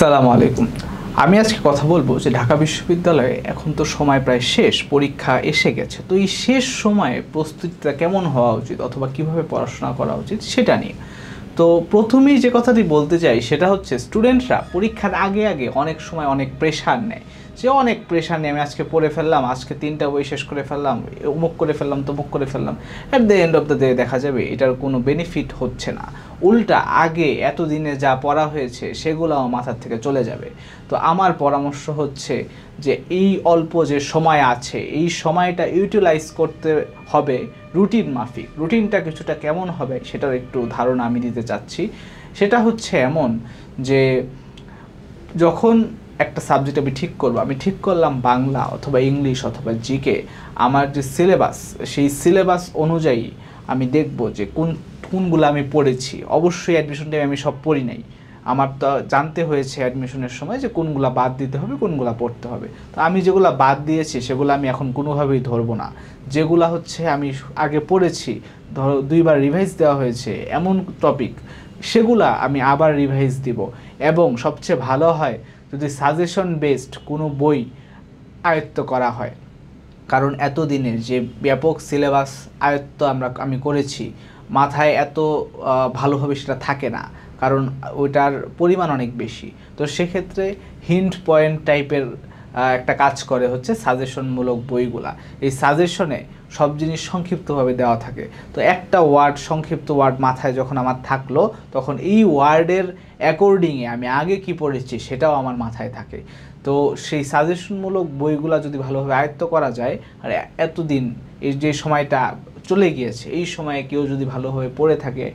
আসসালামু আলাইকুম। আমি আজকে কথা বলবো যে ঢাকা বিশ্ববিদ্যালয়ে এখন তো সময় প্রায় শেষ, পরীক্ষা এসে গেছে। তো এই শেষ সময়ে প্রস্তুতিটা কেমন হওয়া উচিত অথবা কিভাবে পড়াশোনা করা উচিত সেটা নিয়ে। তো প্রথমেই যে কথাটি বলতে চাই সেটা হচ্ছে স্টুডেন্টরা পরীক্ষার আগে আগে অনেক সময় অনেক প্রেশার নেয়, যে অনেক প্রেশার নিয়ে আমি আজকে পড়ে ফেললাম, আজকে 3টা বই শেষ করে ফেললাম, অমুক করে ফেললাম, তমুক করে ফেললাম। At the end of the day দেখা যাবে এটার কোনো বেনিফিট হচ্ছে না, উল্টা আগে এতদিনে যা পড়া হয়েছে সেগুলোও মাথার থেকে চলে যাবে। তো আমার পরামর্শ হচ্ছে যে এই অল্প যে সময় আছে এই সময়টা ইউটিলাইজ করতে হবে রুটিন মাফিক। রুটিনটা কিছুটা কেমন হবে সেটার একটু ধারণা আমি দিতে চাচ্ছি। সেটা হচ্ছে এমন যে যখন একটা সাবজেক্ট আমি ঠিক করবো, আমি ঠিক করলাম বাংলা অথবা ইংলিশ অথবা জিকে, আমার যে সিলেবাস সেই সিলেবাস অনুযায়ী আমি দেখব যে কোনগুলো আমি পড়েছি। অবশ্যই অ্যাডমিশন টাইমে আমি সব পড়ি নাই, আমার তো জানতে হয়েছে অ্যাডমিশনের সময় যে কোনগুলো বাদ দিতে হবে, কোনগুলো পড়তে হবে। তো আমি যেগুলো বাদ দিয়েছি সেগুলো আমি এখন কোনোভাবেই ধরবো না। যেগুলো হচ্ছে আমি আগে পড়েছি, ধরো 2বার রিভাইজ দেওয়া হয়েছে এমন টপিক, সেগুলা আমি আবার রিভাইজ দিব। এবং সবচেয়ে ভালো হয় যদি সাজেশন বেসড কোনো বই আয়ত্ত করা হয়, কারণ এতদিনের যে ব্যাপক সিলেবাস আয়ত্ত আমি করেছি, মাথায় এত ভালোভাবে সেটা থাকে না, কারণ ওইটার পরিমাণ অনেক বেশি। তো সেক্ষেত্রে হিন্ট পয়েন্ট টাইপের একটা কাজ করে হচ্ছে সাজেশনমূলক বইগুলা। এই সাজেশনে সব জিনিস সংক্ষিপ্তভাবে দেওয়া থাকে। তো একটা ওয়ার্ড, সংক্ষিপ্ত ওয়ার্ড মাথায় যখন আমার থাকলো, তখন এই ওয়ার্ডের অ্যাকর্ডিংয়ে আমি আগে কি পড়েছি সেটাও আমার মাথায় থাকে। তো সেই সাজেশনমূলক বইগুলা যদি ভালোভাবে আয়ত্ত করা যায়, আর এতদিন এই যে সময়টা চলে গিয়েছে এই সময়ে কেউ যদি ভালোভাবে পড়ে থাকে,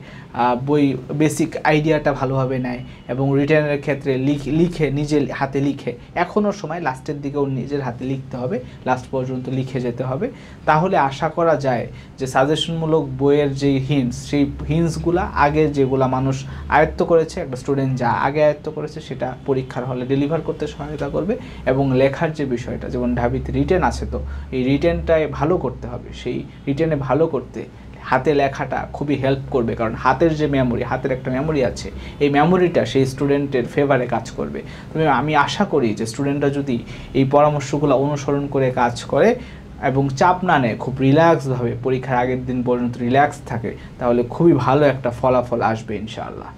বই বেসিক আইডিয়াটা ভালোভাবে নেয় এবং রিটার্নের ক্ষেত্রে লিখে নিজে হাতে লিখে, এখনও সময়, লাস্টের দিকেও নিজের হাতে লিখতে হবে, লাস্ট পর্যন্ত লিখে যেতে হবে, তাহলে আশা করা যায় যে সাজেশনমূলক বইয়ের যে হিন্টস, সেই হিন্টসগুলা আগে যেগুলা মানুষ আয়ত্ত করেছে, একটা স্টুডেন্ট যা আগে আয়ত্ত করেছে সেটা পরীক্ষার হলে ডেলিভার করতে সহায়তা করবে। এবং লেখার যে বিষয়টা, যেমন ঢাবিতে রিটেন আছে, তো এই রিটেনটায় ভালো করতে হবে। সেই রিটেনে ভালো করতে হাতে লেখাটা খুবই হেল্প করবে, কারণ হাতের যে মেমোরি, হাতের একটা মেমোরি আছে, এই মেমোরিটা সেই স্টুডেন্টের ফেভারে কাজ করবে। তবে আমি আশা করি যে স্টুডেন্টরা যদি এই পরামর্শগুলো অনুসরণ করে কাজ করে এবং চাপ না নেয়, খুব রিল্যাক্সভাবে পরীক্ষার আগের দিন পর্যন্ত রিল্যাক্স থাকে, তাহলে খুবই ভালো একটা ফলাফল আসবে ইনশাআল্লাহ।